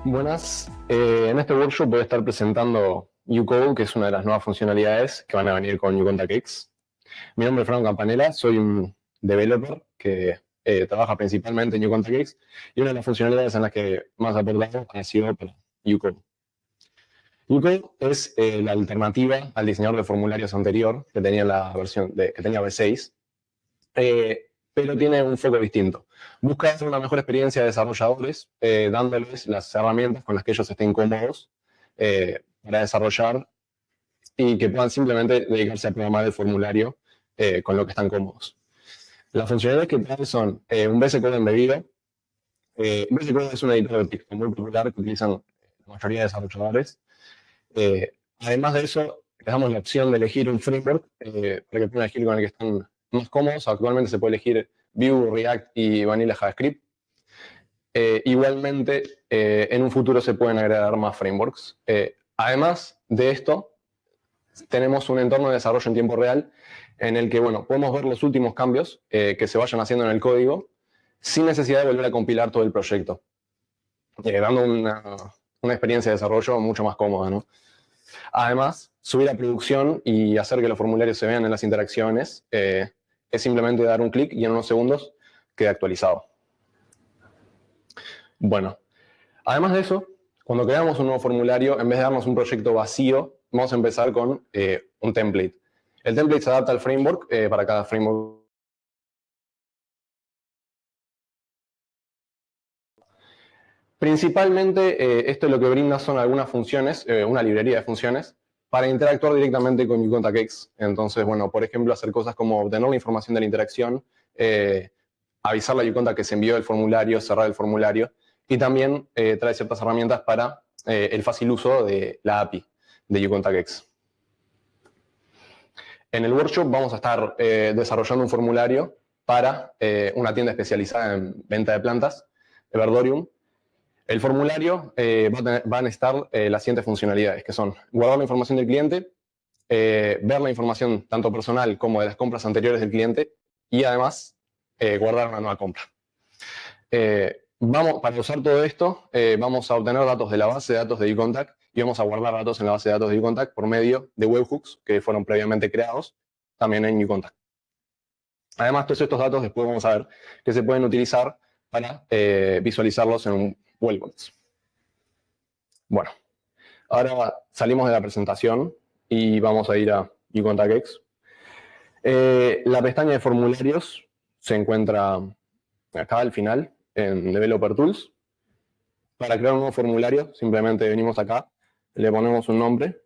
Buenas, en este workshop voy a estar presentando UCode, que es una de las nuevas funcionalidades que van a venir con UContact X. Mi nombre es Franco Campanella, soy un developer que trabaja principalmente en UContact X y una de las funcionalidades en las que más aportado ha sido para UCode. UCode es la alternativa al diseñador de formularios anterior que tenía la versión que tenía V6, pero tiene un foco distinto. Busca hacer una mejor experiencia de desarrolladores, dándoles las herramientas con las que ellos estén cómodos para desarrollar y que puedan simplemente dedicarse a programar el formulario con lo que están cómodos. Las funcionalidades que trae son un VS Code embebido. VS Code es un editor de texto muy popular que utilizan la mayoría de desarrolladores. Además de eso, les damos la opción de elegir un framework para que puedan elegir con el que están más cómodos. Actualmente se puede elegir Vue, React y Vanilla JavaScript. Igualmente, en un futuro se pueden agregar más frameworks. Además de esto, tenemos un entorno de desarrollo en tiempo real en el que, bueno, podemos ver los últimos cambios que se vayan haciendo en el código sin necesidad de volver a compilar todo el proyecto, dando una experiencia de desarrollo mucho más cómoda, ¿no? Además, subir a producción y hacer que los formularios se vean en las interacciones es simplemente dar un clic y en unos segundos queda actualizado. Bueno, además de eso, cuando creamos un nuevo formulario, en vez de darnos un proyecto vacío, vamos a empezar con un template. El template se adapta al framework para cada framework. Principalmente, esto lo que brinda son algunas funciones, una librería de funciones, para interactuar directamente con UContact X. Entonces, bueno, por ejemplo, hacer cosas como obtener la información de la interacción, avisarle a UContact que se envió el formulario, cerrar el formulario, y también trae ciertas herramientas para el fácil uso de la API de UContact X. En el workshop vamos a estar desarrollando un formulario para una tienda especializada en venta de plantas, Everdorium. El formulario va a necesitar las siguientes funcionalidades, que son guardar la información del cliente, ver la información tanto personal como de las compras anteriores del cliente y además guardar una nueva compra. Para usar todo esto, vamos a obtener datos de la base de datos de UContact y vamos a guardar datos en la base de datos de UContact por medio de webhooks que fueron previamente creados también en UContact. Además, todos estos datos después vamos a ver que se pueden utilizar para visualizarlos en un Webbox. Bueno, ahora salimos de la presentación y vamos a ir a UContact X. La pestaña de formularios se encuentra acá al final, en Developer Tools. Para crear un nuevo formulario, simplemente venimos acá, le ponemos un nombre.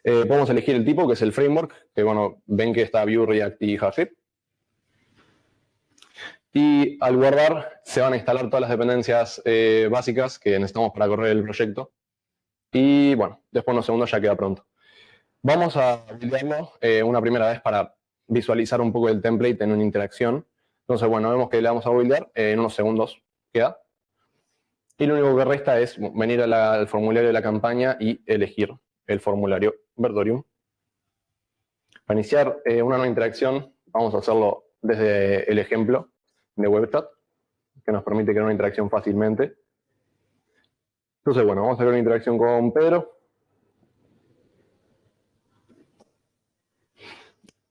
Podemos elegir el tipo, que es el framework, que bueno, ven que está Vue, React y JavaScript. Y al guardar se van a instalar todas las dependencias básicas que necesitamos para correr el proyecto. Y bueno, después de unos segundos ya queda pronto. Vamos a buildearlo una primera vez para visualizar un poco el template en una interacción. Entonces, bueno, vemos que le vamos a buildear, en unos segundos queda. Y lo único que resta es venir al formulario de la campaña y elegir el formulario Verdorium. Para iniciar una nueva interacción, vamos a hacerlo desde el ejemplo de WebChat, que nos permite crear una interacción fácilmente. Entonces, bueno, vamos a hacer una interacción con Pedro.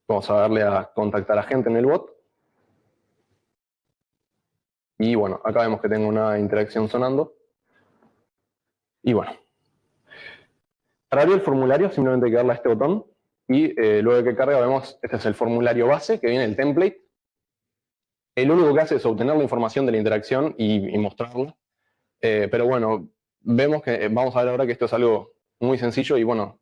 Vamos a darle a contactar a gente en el bot. Y bueno, acá vemos que tengo una interacción sonando. Y bueno, para abrir el formulario simplemente hay que darle a este botón. Y luego de que carga vemos, este es el formulario base, que viene el template. El único que hace es obtener la información de la interacción y mostrarla. Pero bueno, vemos que vamos a ver ahora que esto es algo muy sencillo y bueno,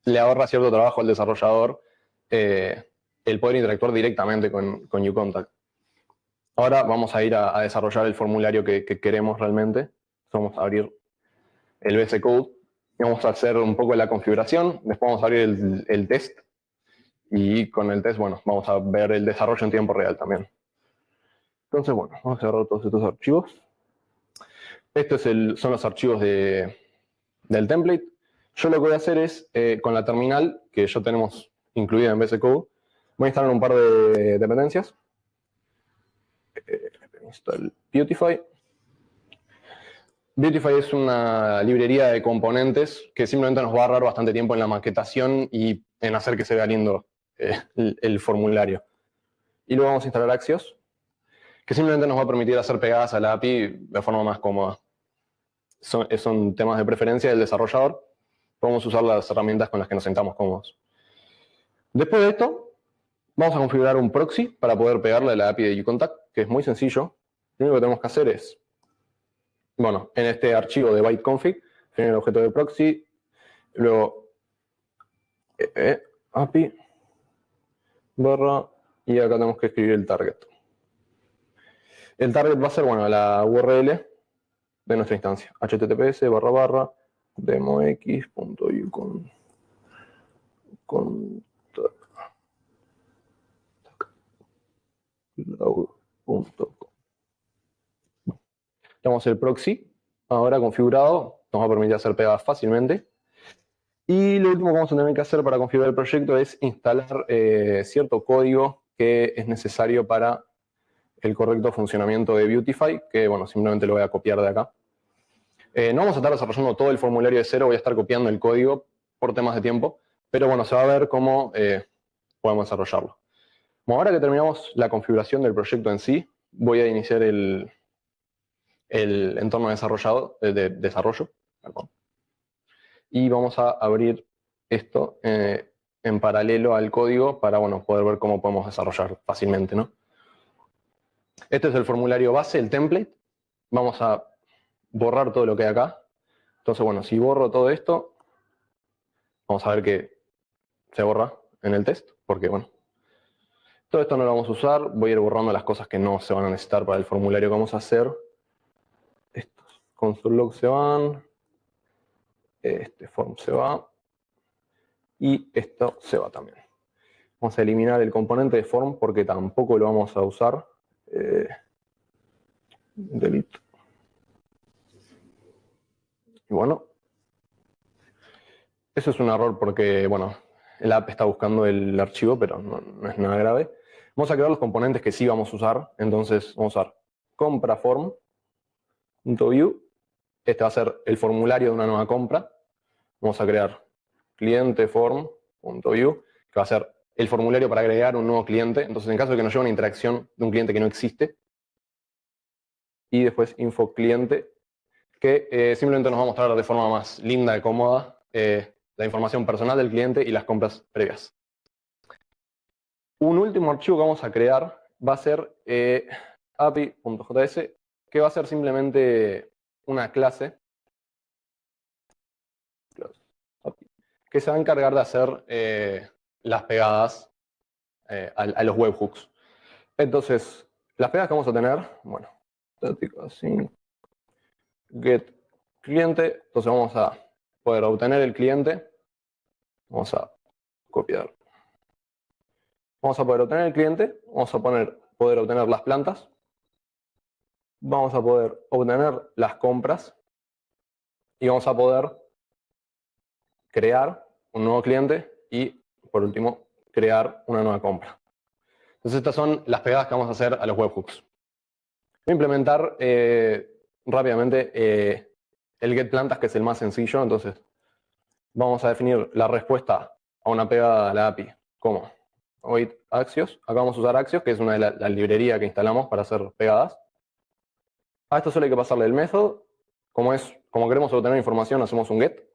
le ahorra cierto trabajo al desarrollador el poder interactuar directamente con UContact. Ahora vamos a ir a desarrollar el formulario que queremos realmente. Vamos a abrir el VS Code y vamos a hacer un poco de la configuración. Después vamos a abrir el test y con el test, bueno, vamos a ver el desarrollo en tiempo real también. Entonces, bueno, vamos a cerrar todos estos archivos. Estos son los archivos del template. Yo lo que voy a hacer es, con la terminal que ya tenemos incluida en VS Code, voy a instalar un par de dependencias. install Beautify. Beautify es una librería de componentes que simplemente nos va a ahorrar bastante tiempo en la maquetación y en hacer que se vea lindo el formulario. Y luego vamos a instalar Axios, que simplemente nos va a permitir hacer pegadas a la API de forma más cómoda. Son temas de preferencia del desarrollador. Podemos usar las herramientas con las que nos sentamos cómodos. Después de esto, vamos a configurar un proxy para poder pegarle a la API de uContact, que es muy sencillo. Lo único que tenemos que hacer es, bueno, en este archivo de byteconfig, definir el objeto de proxy, luego API barra, y acá tenemos que escribir el target. El target va a ser, bueno, la URL de nuestra instancia, https://demox.ucon. Tenemos el proxy ahora configurado, nos va a permitir hacer pegadas fácilmente. Y lo último que vamos a tener que hacer para configurar el proyecto es instalar cierto código que es necesario para el correcto funcionamiento de Beautify, que bueno, simplemente lo voy a copiar de acá. No vamos a estar desarrollando todo el formulario de cero, voy a estar copiando el código por temas de tiempo, pero bueno, se va a ver cómo podemos desarrollarlo. Bueno, ahora que terminamos la configuración del proyecto en sí, voy a iniciar el entorno de desarrollo. Perdón. Y vamos a abrir esto en paralelo al código para bueno, poder ver cómo podemos desarrollar fácilmente, ¿no? Este es el formulario base, el template. Vamos a borrar todo lo que hay acá. Entonces, bueno, si borro todo esto, vamos a ver que se borra en el test, porque bueno, todo esto no lo vamos a usar. Voy a ir borrando las cosas que no se van a necesitar para el formulario que vamos a hacer. Estos console log se van. Este form se va. Y esto se va también. Vamos a eliminar el componente de form porque tampoco lo vamos a usar. Delete. Y bueno, eso es un error porque, bueno, el app está buscando el archivo, pero no es nada grave. Vamos a crear los componentes que sí vamos a usar. Entonces vamos a usar compraform.view. Este va a ser el formulario de una nueva compra. Vamos a crear clienteform.view, que va a ser el formulario para agregar un nuevo cliente. Entonces, en caso de que nos llegue una interacción de un cliente que no existe. Y después info cliente, que simplemente nos va a mostrar de forma más linda y cómoda la información personal del cliente y las compras previas. Un último archivo que vamos a crear va a ser api.js, que va a ser simplemente una clase que se va a encargar de hacer las pegadas a los webhooks. Entonces, las pegadas que vamos a tener, bueno, estática así, get cliente, entonces vamos a poder obtener el cliente, vamos a copiar. Vamos a poder obtener el cliente, vamos a poder obtener las plantas, vamos a poder obtener las compras y vamos a poder crear un nuevo cliente y, por último, crear una nueva compra. Entonces estas son las pegadas que vamos a hacer a los webhooks. Voy a implementar rápidamente el getPlantas, que es el más sencillo. Entonces vamos a definir la respuesta a una pegada a la API como await Axios. Acá vamos a usar Axios, que es una de la librería que instalamos para hacer pegadas. A esto solo hay que pasarle el método. Como queremos obtener información, hacemos un get.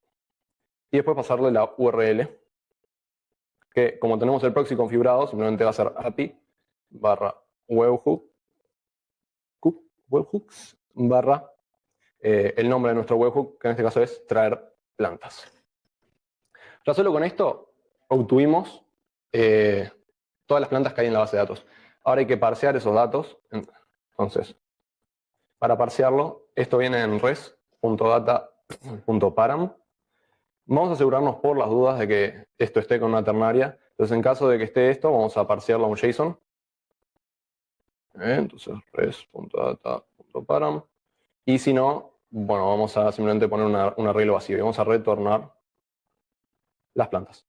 Y después pasarle la URL, que como tenemos el proxy configurado, simplemente va a ser API barra webhooks barra el nombre de nuestro webhook, que en este caso es traer plantas. Ya solo con esto obtuvimos todas las plantas que hay en la base de datos. Ahora hay que parsear esos datos. Entonces, para parsearlo, esto viene en res.data.param. Vamos a asegurarnos por las dudas de que esto esté con una ternaria. Entonces, en caso de que esté esto, vamos a parsearlo a un JSON. Entonces, res.data.param. Y si no, bueno, vamos a simplemente poner un arreglo vacío y vamos a retornar las plantas.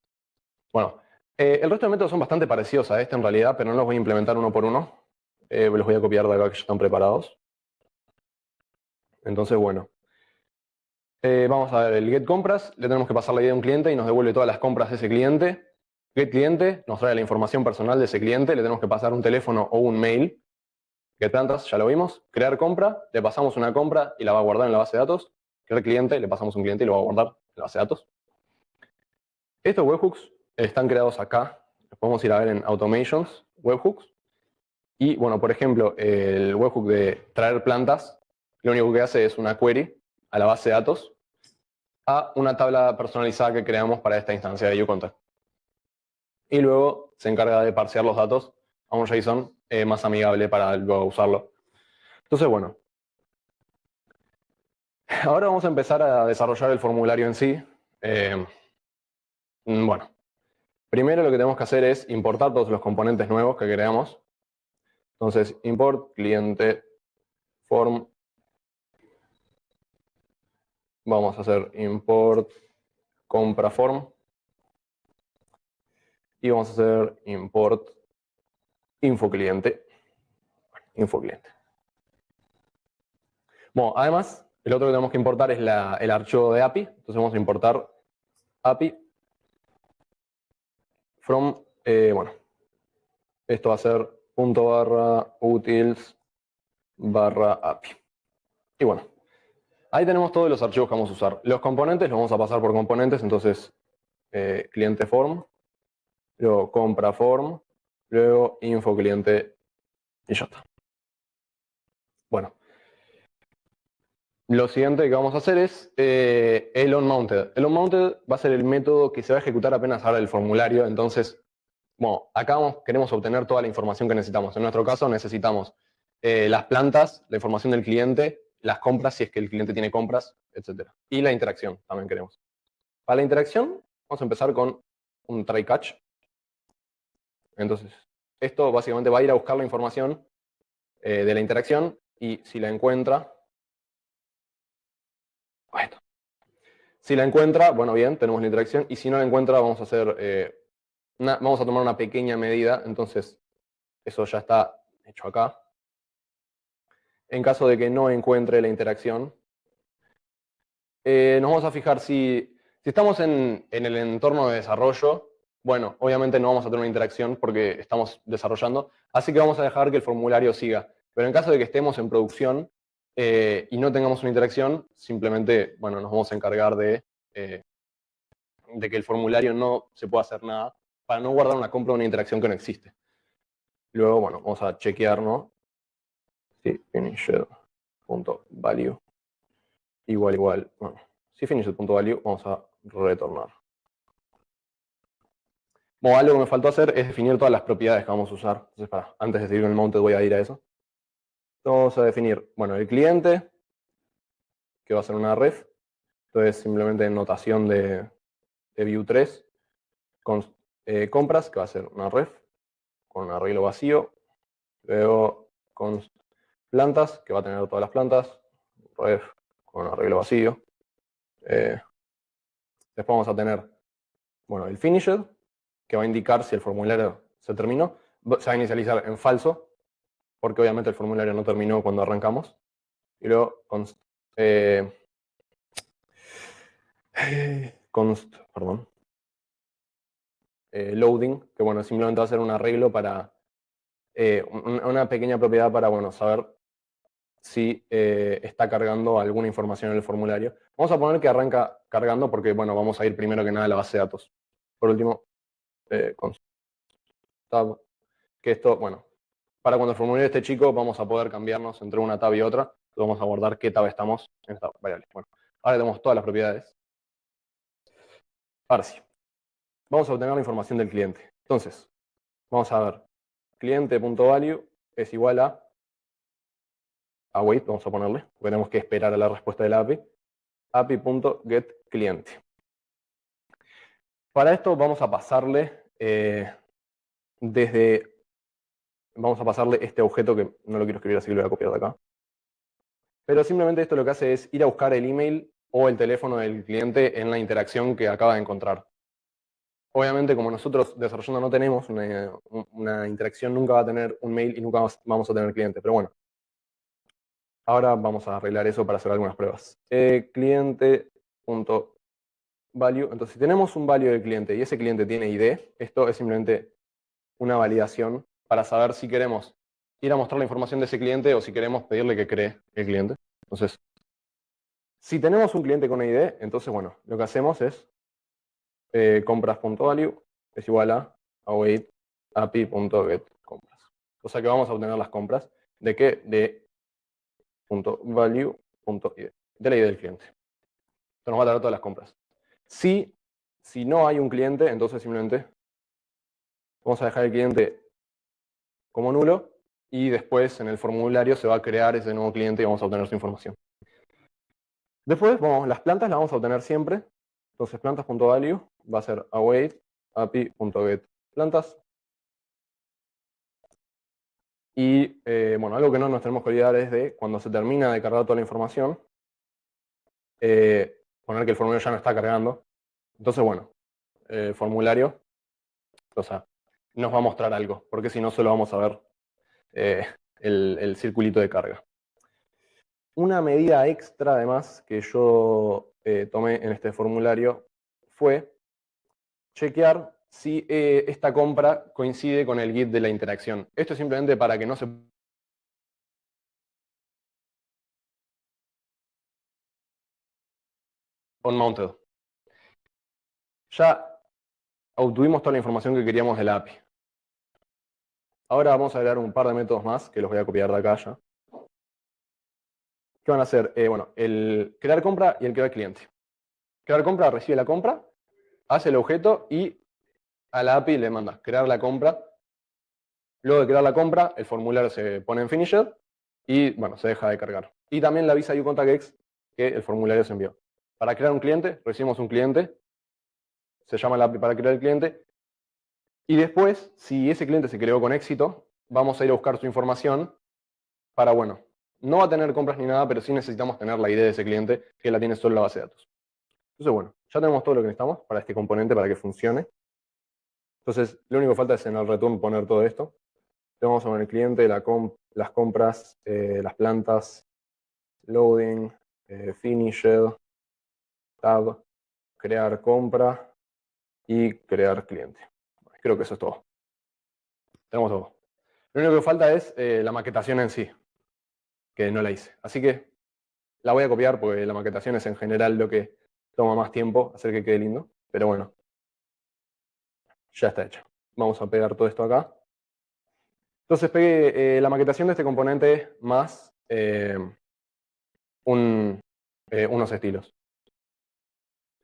Bueno, el resto de métodos son bastante parecidos a este en realidad, pero no los voy a implementar uno por uno. los voy a copiar de acá que ya están preparados. Entonces, bueno. Vamos a ver, el get compras, le tenemos que pasar la ID a un cliente y nos devuelve todas las compras de ese cliente. Get cliente nos trae la información personal de ese cliente, le tenemos que pasar un teléfono o un mail. Get plantas, ya lo vimos. Crear compra, le pasamos una compra y la va a guardar en la base de datos. Crear cliente, le pasamos un cliente y lo va a guardar en la base de datos. Estos webhooks están creados acá. Los podemos ir a ver en Automations, webhooks. Y bueno, por ejemplo, el webhook de traer plantas, lo único que hace es una query a la base de datos a una tabla personalizada que creamos para esta instancia de uContact. Y luego se encarga de parsear los datos a un JSON más amigable para luego usarlo. Entonces, bueno. Ahora vamos a empezar a desarrollar el formulario en sí. Bueno, primero lo que tenemos que hacer es importar todos los componentes nuevos que creamos. Entonces, import cliente form. Vamos a hacer import compra form. Y vamos a hacer import info cliente. Info cliente. Bueno, además, el otro que tenemos que importar es el archivo de API. Entonces vamos a importar API from, bueno, esto va a ser .utils /API. Y bueno, ahí tenemos todos los archivos que vamos a usar. Los componentes los vamos a pasar por componentes, entonces cliente form, luego compra form, luego info cliente y ya está. Bueno, lo siguiente que vamos a hacer es el onMounted. El onMounted va a ser el método que se va a ejecutar apenas abra el formulario. Entonces, bueno, acá queremos obtener toda la información que necesitamos. En nuestro caso necesitamos las plantas, la información del cliente, las compras, si es que el cliente tiene compras, etc. Y la interacción también queremos. Para la interacción, vamos a empezar con un try catch. Entonces, esto básicamente va a ir a buscar la información de la interacción y si la encuentra... Bueno, si la encuentra, bueno, bien, tenemos la interacción. Y si no la encuentra, vamos a hacer... vamos a tomar una pequeña medida. Entonces, eso ya está hecho acá. En caso de que no encuentre la interacción, nos vamos a fijar si estamos en el entorno de desarrollo, bueno, obviamente no vamos a tener una interacción porque estamos desarrollando, así que vamos a dejar que el formulario siga. Pero en caso de que estemos en producción y no tengamos una interacción, simplemente, bueno, nos vamos a encargar de que el formulario no se pueda hacer nada para no guardar una compra o una interacción que no existe. Luego, bueno, vamos a chequear, ¿no? Sí, finished.value igual. Bueno, si finished.value, vamos a retornar. Bueno, algo que me faltó hacer es definir todas las propiedades que vamos a usar. Entonces, antes de seguir con el mounted voy a ir a eso. Vamos a definir, bueno, el cliente, que va a ser una ref. Entonces, simplemente notación de view3. Con compras, que va a ser una ref, con un arreglo vacío. Luego, con plantas, que va a tener todas las plantas. Ref, con un arreglo vacío. Después vamos a tener, bueno, el finished, que va a indicar si el formulario se terminó. Se va a inicializar en falso, porque obviamente el formulario no terminó cuando arrancamos. Y luego const loading, que bueno, simplemente va a ser un arreglo para una pequeña propiedad para, bueno, saber si está cargando alguna información en el formulario. Vamos a poner que arranca cargando porque, bueno, vamos a ir primero que nada a la base de datos. Por último, const tab, que esto, bueno, para cuando el formulario esté chico vamos a poder cambiarnos entre una tab y otra. Vamos a guardar qué tab estamos en esta variable. Bueno, ahora tenemos todas las propiedades. Ahora sí, vamos a obtener la información del cliente. Entonces, vamos a ver, cliente.value es igual a await, vamos a ponerle, porque tenemos que esperar a la respuesta de la API, api.getCliente. Para esto vamos a pasarle vamos a pasarle este objeto que no lo quiero escribir, así que lo voy a copiar de acá. Pero simplemente esto lo que hace es ir a buscar el email o el teléfono del cliente en la interacción que acaba de encontrar. obviamente, como nosotros desarrollando no tenemos una interacción, nunca va a tener un mail y nunca vamos a tener cliente. Pero bueno, ahora vamos a arreglar eso para hacer algunas pruebas. Cliente.value. Entonces, si tenemos un value del cliente y ese cliente tiene ID, esto es simplemente una validación para saber si queremos ir a mostrar la información de ese cliente o si queremos pedirle que cree el cliente. Entonces, si tenemos un cliente con ID, entonces, bueno, lo que hacemos es compras.value es igual a await api.get compras. O sea que vamos a obtener las compras. ¿De qué? De .value.id, de la ID del cliente. Esto nos va a dar todas las compras. Si no hay un cliente, entonces simplemente vamos a dejar el cliente como nulo y después en el formulario se va a crear ese nuevo cliente y vamos a obtener su información. Después, las plantas las vamos a obtener siempre. Entonces, plantas.value va a ser await api.get plantas. Y, algo que no nos tenemos que olvidar es de cuando se termina de cargar toda la información, poner que el formulario ya no está cargando. Entonces, el formulario, o sea, nos va a mostrar algo, porque si no, solo vamos a ver el circulito de carga. Una medida extra, además, que yo tomé en este formulario fue chequear si esta compra coincide con el git de la interacción. Esto es simplemente para que no se unmounted. Ya obtuvimos toda la información que queríamos de la API. Ahora vamos a agregar un par de métodos más, que los voy a copiar de acá ya. ¿Qué van a hacer? El crear compra y el crear cliente. Crear compra recibe la compra, hace el objeto y a la API le manda crear la compra. Luego de crear la compra, el formulario se pone en finisher y se deja de cargar. Y también le avisa a uContactX que el formulario se envió. Para crear un cliente, recibimos un cliente, se llama la API para crear el cliente, y después, si ese cliente se creó con éxito, vamos a ir a buscar su información para, no va a tener compras ni nada, pero sí necesitamos tener la ID de ese cliente, que la tiene solo la base de datos. Entonces, ya tenemos todo lo que necesitamos para este componente, para que funcione. Entonces, lo único que falta es en el return poner todo esto. Tenemos en el cliente las compras, las plantas, loading, finished, tab, crear compra y crear cliente. Creo que eso es todo. Tenemos todo. Lo único que falta es la maquetación en sí, que no la hice. Así que la voy a copiar porque la maquetación es en general lo que toma más tiempo hacer que quede lindo. Pero bueno, ya está hecha. Vamos a pegar todo esto acá. Entonces pegué la maquetación de este componente más unos estilos.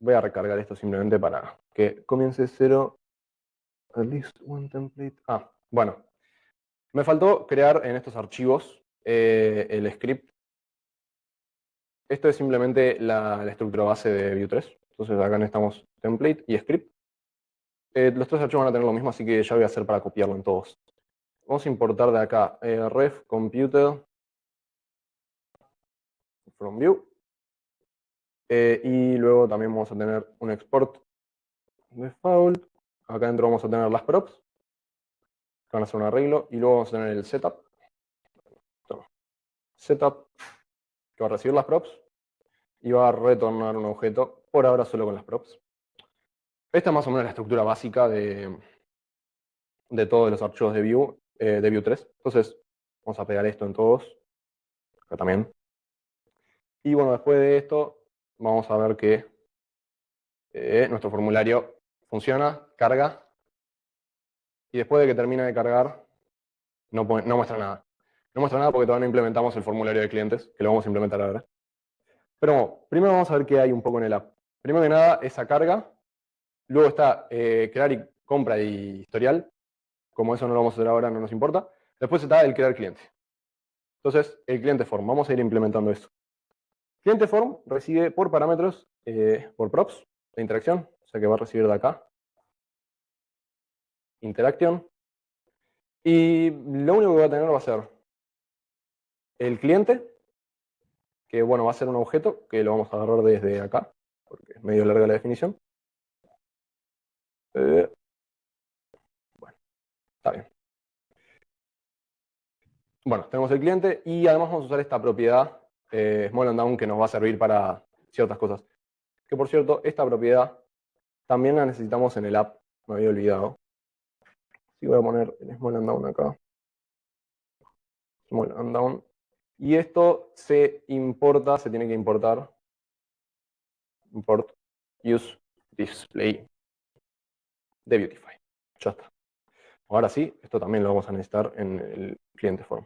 Voy a recargar esto simplemente para que comience cero. At least one template. Me faltó crear en estos archivos el script. Esto es simplemente la estructura base de Vue 3. Entonces acá necesitamos template y script. Los tres archivos van a tener lo mismo, así que ya voy a hacer para copiarlo en todos. Vamos a importar de acá ref computed from Vue. Y luego también vamos a tener un export default. Acá dentro vamos a tener las props, que van a hacer un arreglo. Y luego vamos a tener el setup. Setup, que va a recibir las props y va a retornar un objeto, por ahora solo con las props. Esta es más o menos la estructura básica de todos los archivos de Vue 3. Entonces, vamos a pegar esto en todos. Acá también. Y después de esto, vamos a ver que nuestro formulario funciona, carga. Y después de que termine de cargar, no muestra nada. No muestra nada porque todavía no implementamos el formulario de clientes, que lo vamos a implementar ahora. Pero primero vamos a ver qué hay un poco en el app. Primero que nada, esa carga. Luego está crear y compra y historial. Como eso no lo vamos a hacer ahora, no nos importa. Después está el crear cliente. Entonces, el cliente form. Vamos a ir implementando esto. Cliente form recibe por parámetros, por props, de interacción. O sea que va a recibir de acá. Interaction. Y lo único que va a tener va a ser el cliente, que va a ser un objeto, que lo vamos a agarrar desde acá, porque es medio larga la definición. Bueno, está bien. Bueno, tenemos el cliente y además vamos a usar esta propiedad small and down que nos va a servir para ciertas cosas. Que por cierto, esta propiedad también la necesitamos en el app, me había olvidado. Así voy a poner el small and down acá. Small and down. Y esto se importa, se tiene que importar. Import use display de Beautify. Ya está. Ahora sí, esto también lo vamos a necesitar en el cliente form.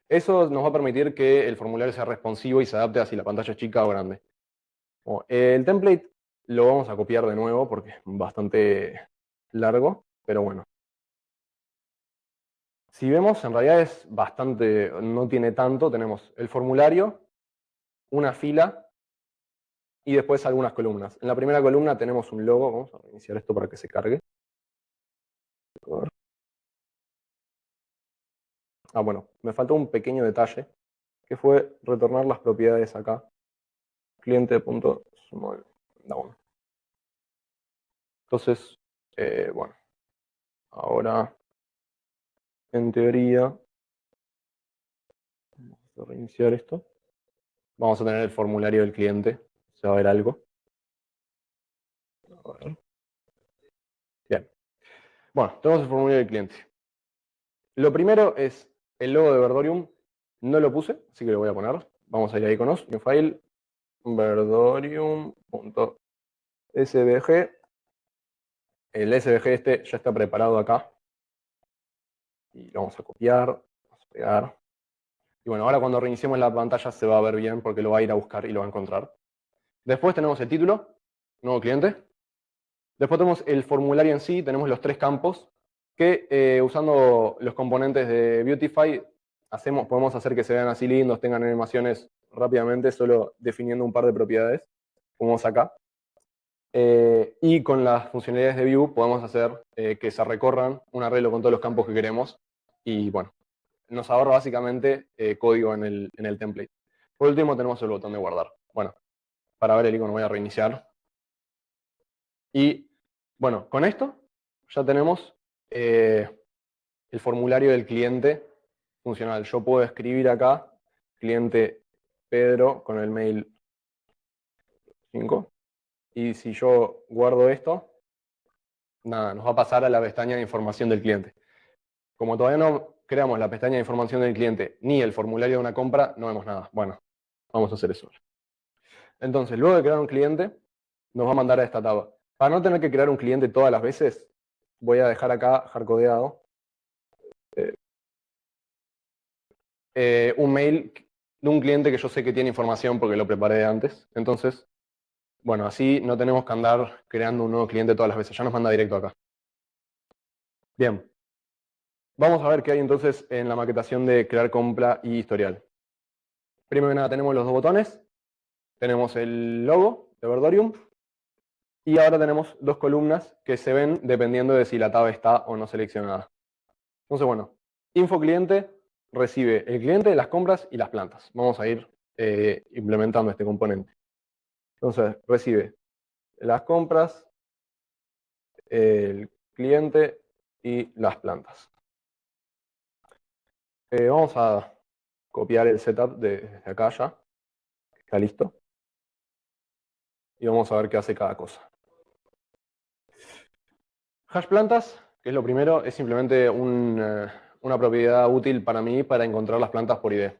Eso nos va a permitir que el formulario sea responsivo y se adapte a si la pantalla es chica o grande. Bueno, el template lo vamos a copiar de nuevo porque es bastante largo, pero bueno. Si vemos, en realidad es bastante, no tiene tanto. Tenemos el formulario, una fila y después algunas columnas. En la primera columna tenemos un logo. Vamos a reiniciar esto para que se cargue. Ah, bueno, me faltó un pequeño detalle, que fue retornar las propiedades acá. Cliente.smallDown. Entonces, bueno, ahora, en teoría, vamos a reiniciar esto. Vamos a tener el formulario del cliente. Se va a ver algo. A ver. Bien. Bueno, tenemos el formulario del cliente. Lo primero es el logo de Verdorium. No lo puse, así que lo voy a poner. Vamos a ir a iconos, new file, verdorium.svg. El SVG este ya está preparado acá. Y lo vamos a copiar, vamos a pegar. Y bueno, ahora cuando reiniciemos la pantalla se va a ver bien porque lo va a ir a buscar y lo va a encontrar. Después tenemos el título, nuevo cliente. Después tenemos el formulario en sí, tenemos los tres campos que usando los componentes de Beautify podemos hacer que se vean así lindos, tengan animaciones rápidamente, solo definiendo un par de propiedades, como vemos acá. Y con las funcionalidades de View podemos hacer que se recorran un arreglo con todos los campos que queremos. Y bueno, nos ahorra básicamente código en el template. Por último tenemos el botón de guardar. Bueno, para ver el icono voy a reiniciar. Y bueno, con esto ya tenemos el formulario del cliente funcional. Yo puedo escribir acá, cliente Pedro, con el mail 5. Y si yo guardo esto, nada, nos va a pasar a la pestaña de información del cliente. Como todavía no creamos la pestaña de información del cliente ni el formulario de una compra, no vemos nada. Bueno, vamos a hacer eso. Entonces, luego de crear un cliente, nos va a mandar a esta tabla. Para no tener que crear un cliente todas las veces, voy a dejar acá hardcodeado un mail de un cliente que yo sé que tiene información porque lo preparé antes. Entonces, bueno, así no tenemos que andar creando un nuevo cliente todas las veces. Ya nos manda directo acá. Bien. Vamos a ver qué hay entonces en la maquetación de crear compra y historial. Primero que nada tenemos los dos botones. Tenemos el logo de Verdorium. Y ahora tenemos dos columnas que se ven dependiendo de si la tab está o no seleccionada. Entonces, bueno, info cliente recibe el cliente, las compras y las plantas. Vamos a ir implementando este componente. Entonces, recibe las compras, el cliente y las plantas. Vamos a copiar el setup desde acá ya. Está listo. Y vamos a ver qué hace cada cosa. Hash plantas, que es lo primero, es simplemente una propiedad útil para mí para encontrar las plantas por ID.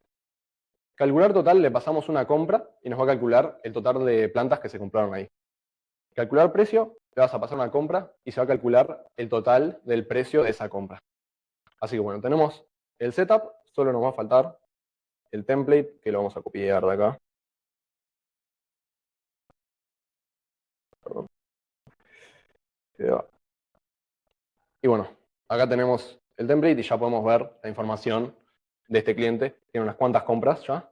Calcular total, le pasamos una compra y nos va a calcular el total de plantas que se compraron ahí. Calcular precio, le vas a pasar una compra y se va a calcular el total del precio de esa compra. Así que bueno, tenemos el setup, solo nos va a faltar el template, que lo vamos a copiar de acá. Perdón. Y bueno, acá tenemos el template y ya podemos ver la información de este cliente. Tiene unas cuantas compras ya.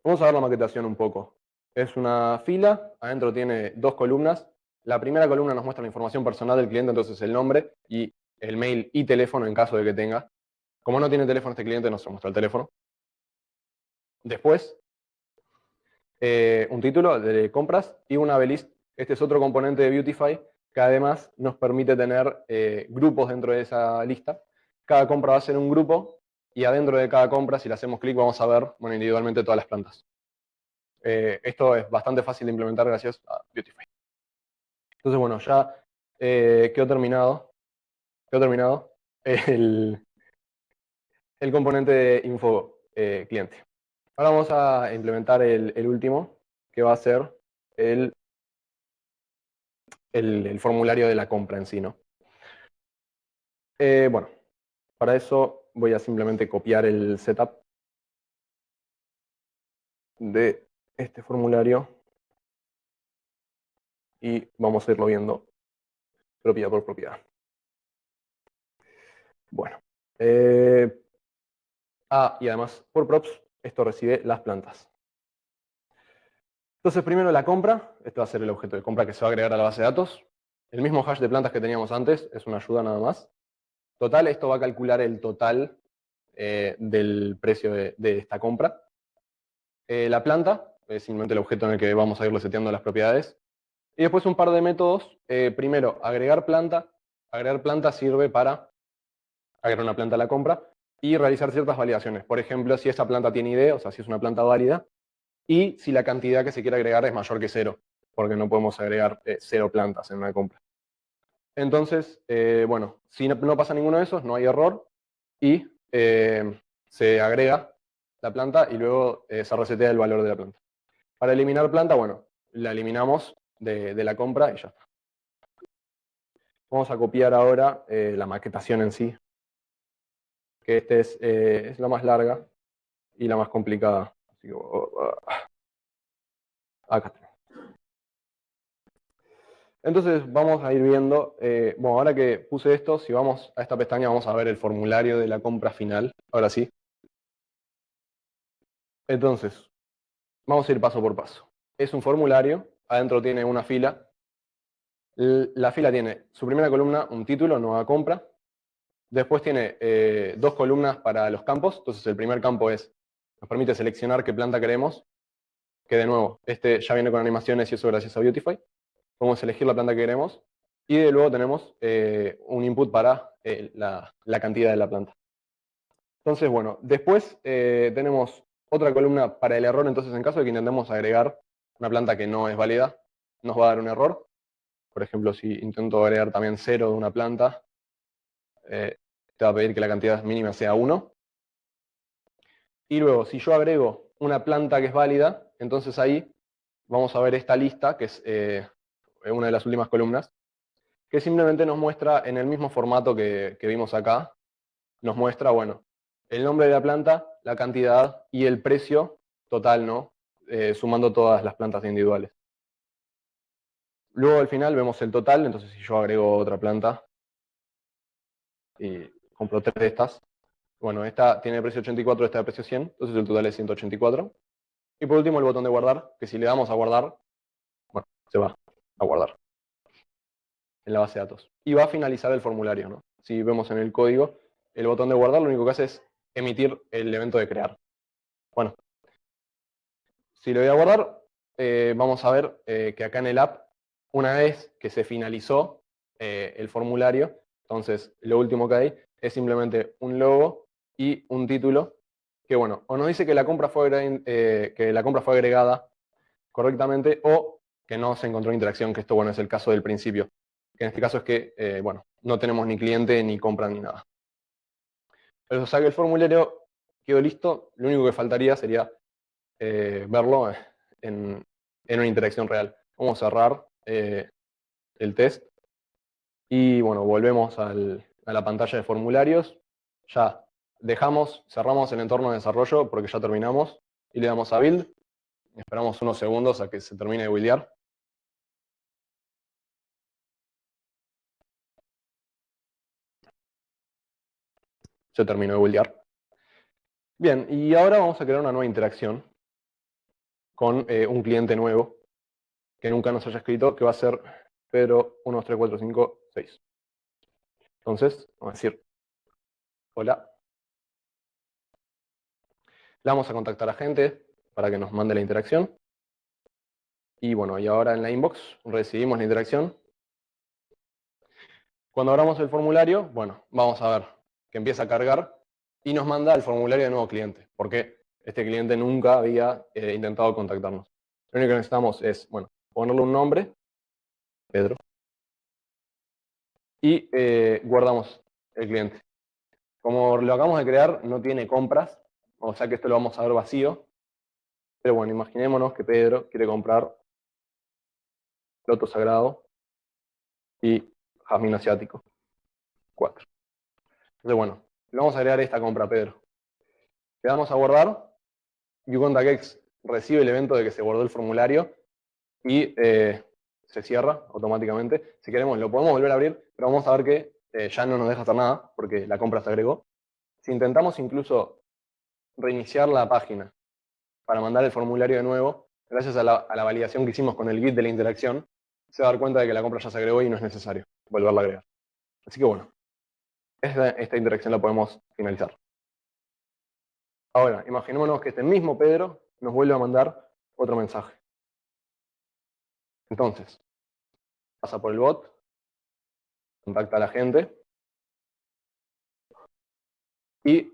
Vamos a ver la maquetación un poco. Es una fila, adentro tiene dos columnas. La primera columna nos muestra la información personal del cliente, entonces el nombre y el mail y teléfono en caso de que tenga. Como no tiene teléfono este cliente, nos muestra el teléfono. Después, un título de compras y una B-list. Este es otro componente de Beautify que además nos permite tener grupos dentro de esa lista. Cada compra va a ser un grupo, y adentro de cada compra, si le hacemos clic, vamos a ver individualmente todas las plantas. Esto es bastante fácil de implementar gracias a Beautify. Entonces, bueno, ya quedó terminado el componente de info cliente. Ahora vamos a implementar el último, que va a ser el formulario de la compra en sí, ¿no? Bueno, para eso voy a simplemente copiar el setup de este formulario y vamos a irlo viendo propiedad por propiedad. Bueno. Y además, por props, esto recibe las plantas. Entonces, primero la compra. Este va a ser el objeto de compra que se va a agregar a la base de datos. El mismo hash de plantas que teníamos antes, es una ayuda nada más. Total, esto va a calcular el total del precio de esta compra. La planta es simplemente el objeto en el que vamos a irle seteando las propiedades. Y después un par de métodos. Primero, agregar planta. Agregar planta sirve para agregar una planta a la compra y realizar ciertas validaciones. Por ejemplo, si esta planta tiene ID, o sea, si es una planta válida, y si la cantidad que se quiere agregar es mayor que 0, porque no podemos agregar 0 plantas en una compra. Entonces, bueno, si no pasa ninguno de esos, no hay error, y se agrega la planta y luego se resetea el valor de la planta. Para eliminar planta, bueno, la eliminamos de la compra y ya está. Vamos a copiar ahora la maquetación en sí, que esta es la más larga y la más complicada. Así que, acá está. Entonces vamos a ir viendo, bueno, ahora que puse esto, si vamos a esta pestaña vamos a ver el formulario de la compra final, ahora sí. Entonces, vamos a ir paso por paso. Es un formulario, adentro tiene una fila. La fila tiene su primera columna, un título, nueva compra. Después tiene 2 columnas para los campos. Entonces el primer campo nos permite seleccionar qué planta queremos. Que de nuevo, este ya viene con animaciones y eso gracias a Beautify. Podemos elegir la planta que queremos. Y de luego tenemos un input para la cantidad de la planta. Entonces, bueno, después tenemos otra columna para el error. Entonces, en caso de que intentemos agregar una planta que no es válida, nos va a dar un error. Por ejemplo, si intento agregar también 0 de una planta, te va a pedir que la cantidad mínima sea 1. Y luego, si yo agrego una planta que es válida, entonces ahí vamos a ver esta lista, que es una de las últimas columnas, que simplemente nos muestra en el mismo formato que vimos acá, nos muestra, bueno, el nombre de la planta, la cantidad y el precio total, ¿no? Sumando todas las plantas individuales. Luego al final vemos el total, entonces si yo agrego otra planta y compro 3 de estas, bueno, esta tiene precio 84, esta de precio 100, entonces el total es 184. Y por último el botón de guardar, que si le damos a guardar, bueno, se va a guardar en la base de datos. Y va a finalizar el formulario, ¿no? Si vemos en el código, el botón de guardar lo único que hace es emitir el evento de crear. Bueno, si lo voy a guardar, vamos a ver que acá en el app, una vez que se finalizó el formulario, entonces lo último que hay es simplemente un logo y un título, que bueno, o nos dice que la compra fue agregada correctamente o que no se encontró interacción, que esto bueno es el caso del principio, que en este caso es que bueno, no tenemos ni cliente, ni compra, ni nada. Pero o sea que el formulario quedó listo, lo único que faltaría sería verlo en una interacción real. Vamos a cerrar el test y bueno, volvemos a la pantalla de formularios. Ya cerramos el entorno de desarrollo porque ya terminamos y le damos a Build. Esperamos unos segundos a que se termine de buildear. Se terminó de buildear. Bien, y ahora vamos a crear una nueva interacción con un cliente nuevo que nunca nos haya escrito, que va a ser Pedro 1, 2, 3, 4, 5, 6. Entonces, vamos a decir, hola. Le vamos a contactar a gente para que nos mande la interacción. Y bueno, y ahora en la inbox recibimos la interacción. Cuando abramos el formulario, bueno, vamos a ver que empieza a cargar y nos manda el formulario de nuevo cliente, porque este cliente nunca había intentado contactarnos. Lo único que necesitamos es, bueno, ponerle un nombre, Pedro, y guardamos el cliente. Como lo acabamos de crear, no tiene compras, o sea que esto lo vamos a ver vacío. Pero bueno, imaginémonos que Pedro quiere comprar loto sagrado y jazmín asiático, 4. Entonces bueno, le vamos a agregar esta compra a Pedro. Le damos a guardar, uContactX recibe el evento de que se guardó el formulario y se cierra automáticamente. Si queremos, lo podemos volver a abrir, pero vamos a ver que ya no nos deja hacer nada porque la compra se agregó. Si intentamos incluso reiniciar la página para mandar el formulario de nuevo, gracias a la validación que hicimos con el Git de la interacción, se va a dar cuenta de que la compra ya se agregó y no es necesario volverla a agregar. Así que bueno, esta interacción la podemos finalizar. Ahora, imaginémonos que este mismo Pedro nos vuelve a mandar otro mensaje. Entonces, pasa por el bot, contacta a la gente y,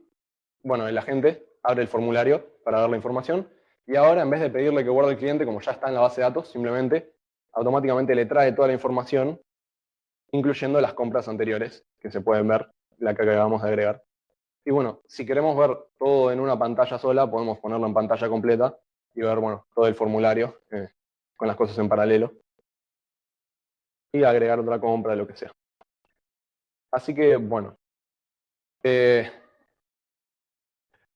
bueno, el agente abre el formulario para dar la información y ahora en vez de pedirle que guarde el cliente, como ya está en la base de datos, simplemente automáticamente le trae toda la información, incluyendo las compras anteriores que se pueden ver, la que acabamos de agregar. Y bueno, si queremos ver todo en una pantalla sola, podemos ponerlo en pantalla completa y ver, bueno, todo el formulario con las cosas en paralelo y agregar otra compra, lo que sea. Así que, bueno, eh,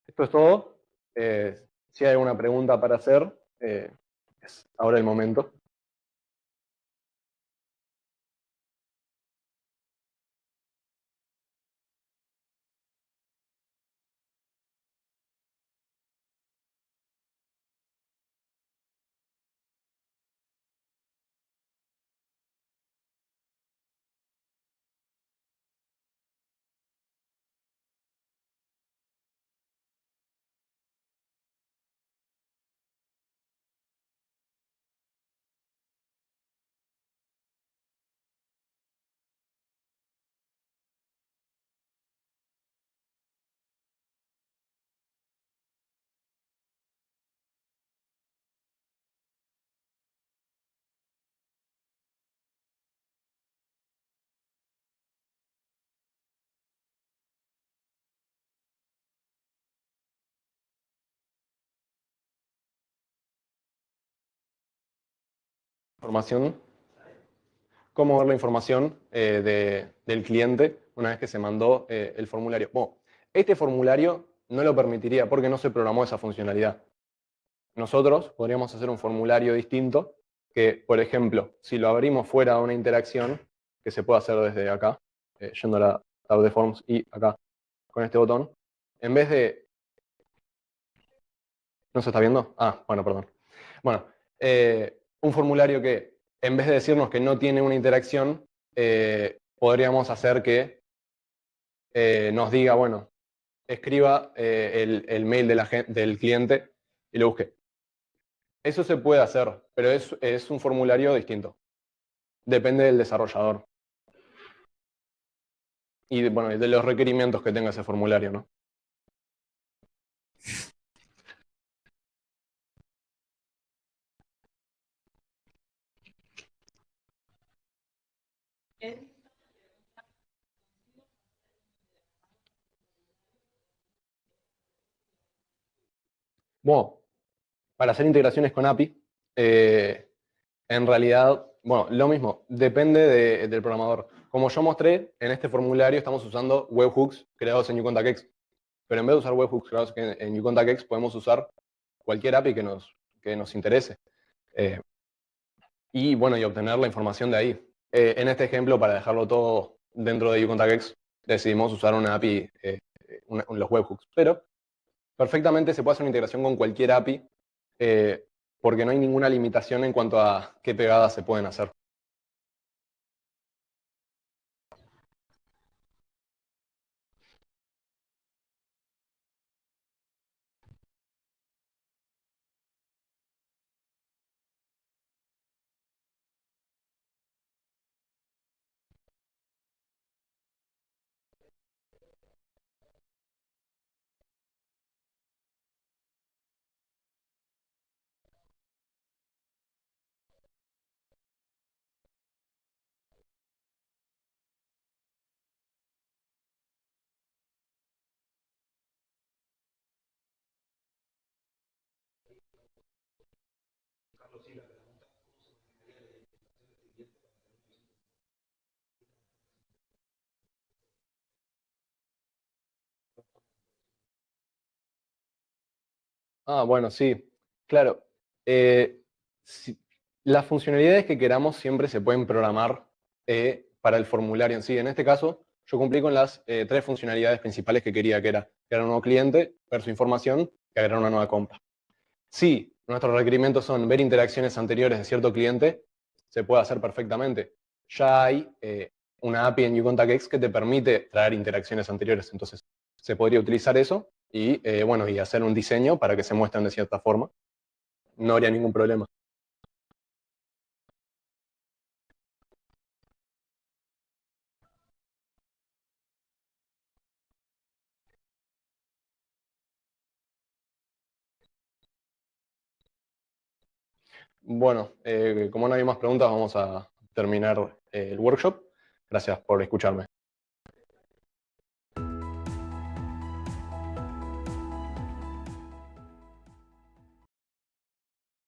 esto es todo. Si hay alguna pregunta para hacer, es ahora el momento. Información, cómo ver la información del cliente una vez que se mandó el formulario. Bueno, este formulario no lo permitiría porque no se programó esa funcionalidad. Nosotros podríamos hacer un formulario distinto que, por ejemplo, si lo abrimos fuera de una interacción, que se puede hacer desde acá, yendo a la tab de Forms y acá con este botón, en vez de... ¿No se está viendo? Ah, bueno, perdón. Bueno, un formulario que, en vez de decirnos que no tiene una interacción, podríamos hacer que nos diga, bueno, escriba el mail del cliente y lo busque. Eso se puede hacer, pero es un formulario distinto. Depende del desarrollador y bueno, de los requerimientos que tenga ese formulario, ¿no? Bueno, para hacer integraciones con API, en realidad, bueno, lo mismo, depende del programador. Como yo mostré, en este formulario estamos usando webhooks creados en uContactX. Pero en vez de usar webhooks creados en uContactX, podemos usar cualquier API que nos interese. Eh, y bueno, y obtener la información de ahí. En este ejemplo, para dejarlo todo dentro de uContactX, decidimos usar una API, los webhooks. Pero perfectamente se puede hacer una integración con cualquier API, porque no hay ninguna limitación en cuanto a qué pegadas se pueden hacer. Bueno, sí, claro. Eh, si- las funcionalidades que queramos siempre se pueden programar para el formulario en sí. En este caso, yo cumplí con las tres funcionalidades principales que quería, que era crear un nuevo cliente, ver su información y agregar una nueva compra. Si nuestros requerimientos son ver interacciones anteriores de cierto cliente, se puede hacer perfectamente. Ya hay una API en UContactX que te permite traer interacciones anteriores, entonces se podría utilizar eso y, bueno, y hacer un diseño para que se muestren de cierta forma. No habría ningún problema. Bueno, como no hay más preguntas, vamos a terminar el workshop. Gracias por escucharme.